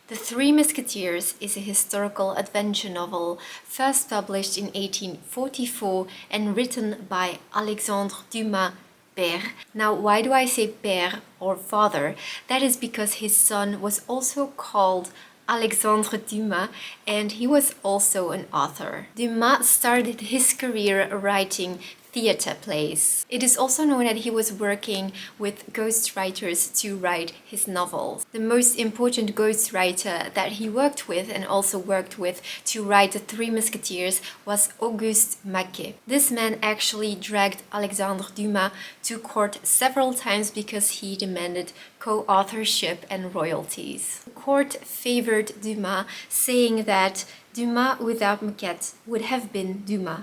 The Three Musketeers is a historical adventure novel first published in 1844 and written by Alexandre Dumas père. Now, why do I say père or father? That is because his son was also called Alexandre Dumas, and he was also an author. Dumas started his career writing theater plays. It is also known that he was working with ghostwriters to write his novels. The most important ghostwriter that he worked with and also worked with to write The Three Musketeers was Auguste Maquet. This man actually dragged Alexandre Dumas to court several times because he demanded co-authorship and royalties. The court favored Dumas, saying that Dumas without Maquet would have been Dumas.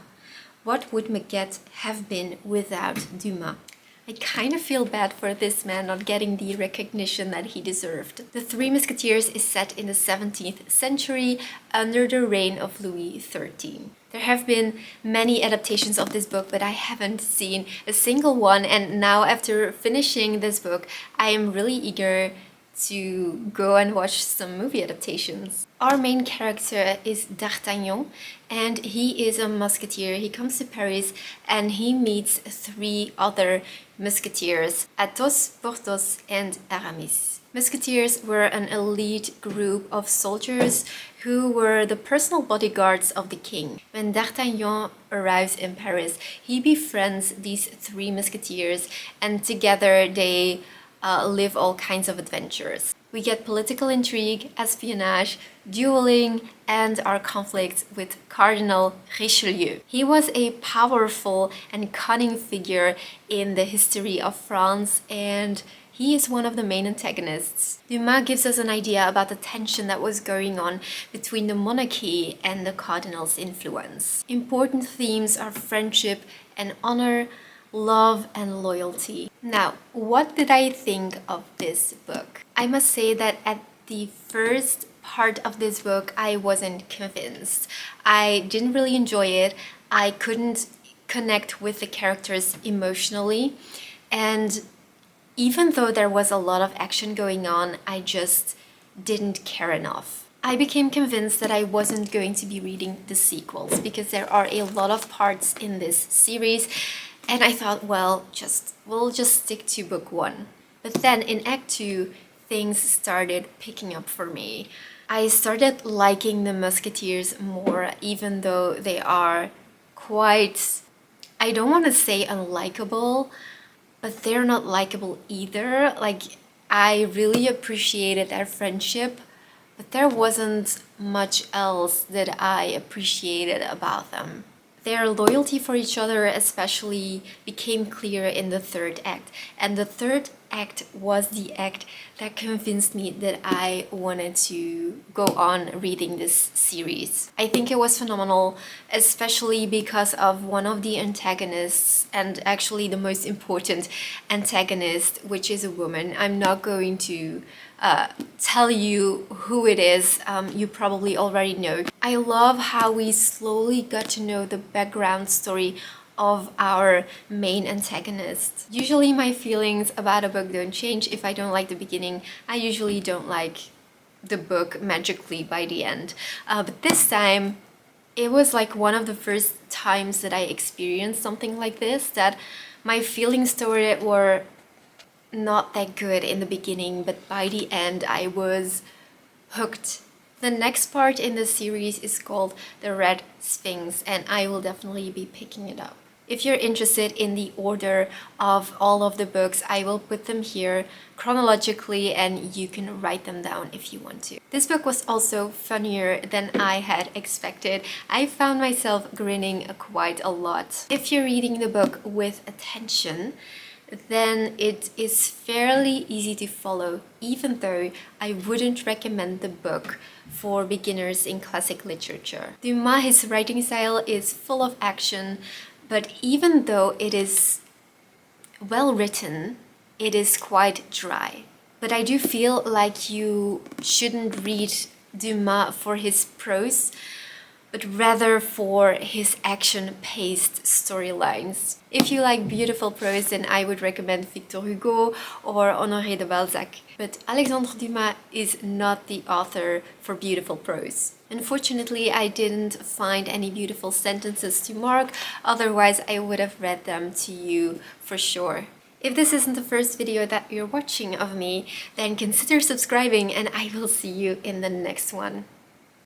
What would Maquet have been without Dumas? I kind of feel bad for this man not getting the recognition that he deserved. The Three Musketeers is set in the 17th century under the reign of Louis XIII. There have been many adaptations of this book, but I haven't seen a single one, and now after finishing this book, I am really eager to go and watch some movie adaptations. Our main character is D'Artagnan, and he is a musketeer. He comes to Paris and he meets three other musketeers, Athos, Porthos, and Aramis. Musketeers were an elite group of soldiers who were the personal bodyguards of the king. When D'Artagnan arrives in Paris, he befriends these three musketeers, and together they live all kinds of adventures. We get political intrigue, espionage, dueling, and our conflict with Cardinal Richelieu. He was a powerful and cunning figure in the history of France, and he is one of the main antagonists. Dumas gives us an idea about the tension that was going on between the monarchy and the cardinal's influence. Important themes are friendship and honor, love and loyalty. Now, what did I think of this book? I must say that at the first part of this book, I wasn't convinced. I didn't really enjoy it. I couldn't connect with the characters emotionally. And even though there was a lot of action going on, I just didn't care enough. I became convinced that I wasn't going to be reading the sequels because there are a lot of parts in this series. And I thought, well, we'll just stick to book one. But then in Act 2, things started picking up for me. I started liking the Musketeers more, even though they are quite, I don't want to say unlikable, but they're not likable either. Like, I really appreciated their friendship, but there wasn't much else that I appreciated about them. Their loyalty for each other especially became clear in the third act. And the third act was the act that convinced me that I wanted to go on reading this series. I think it was phenomenal, especially because of one of the antagonists, and actually the most important antagonist, which is a woman. I'm not going to tell you who it is, you probably already know. I love how we slowly got to know the background story of our main antagonist. Usually my feelings about a book don't change. If I don't like the beginning, I usually don't like the book magically by the end. But this time, it was like one of the first times that I experienced something like this, that my feelings toward it were not that good in the beginning, but by the end I was hooked. The next part in the series is called The Red Sphinx, and I will definitely be picking it up. If you're interested in the order of all of the books, I will put them here chronologically and you can write them down if you want to. This book was also funnier than I had expected. I found myself grinning quite a lot. If you're reading the book with attention, then it is fairly easy to follow, even though I wouldn't recommend the book for beginners in classic literature. Dumas, his writing style is full of action, but even though it is well written, it is quite dry. But I do feel like you shouldn't read Dumas for his prose, but rather for his action-paced storylines. If you like beautiful prose, then I would recommend Victor Hugo or Honoré de Balzac. But Alexandre Dumas is not the author for beautiful prose. Unfortunately, I didn't find any beautiful sentences to mark, otherwise I would have read them to you for sure. If this isn't the first video that you're watching of me, then consider subscribing and I will see you in the next one.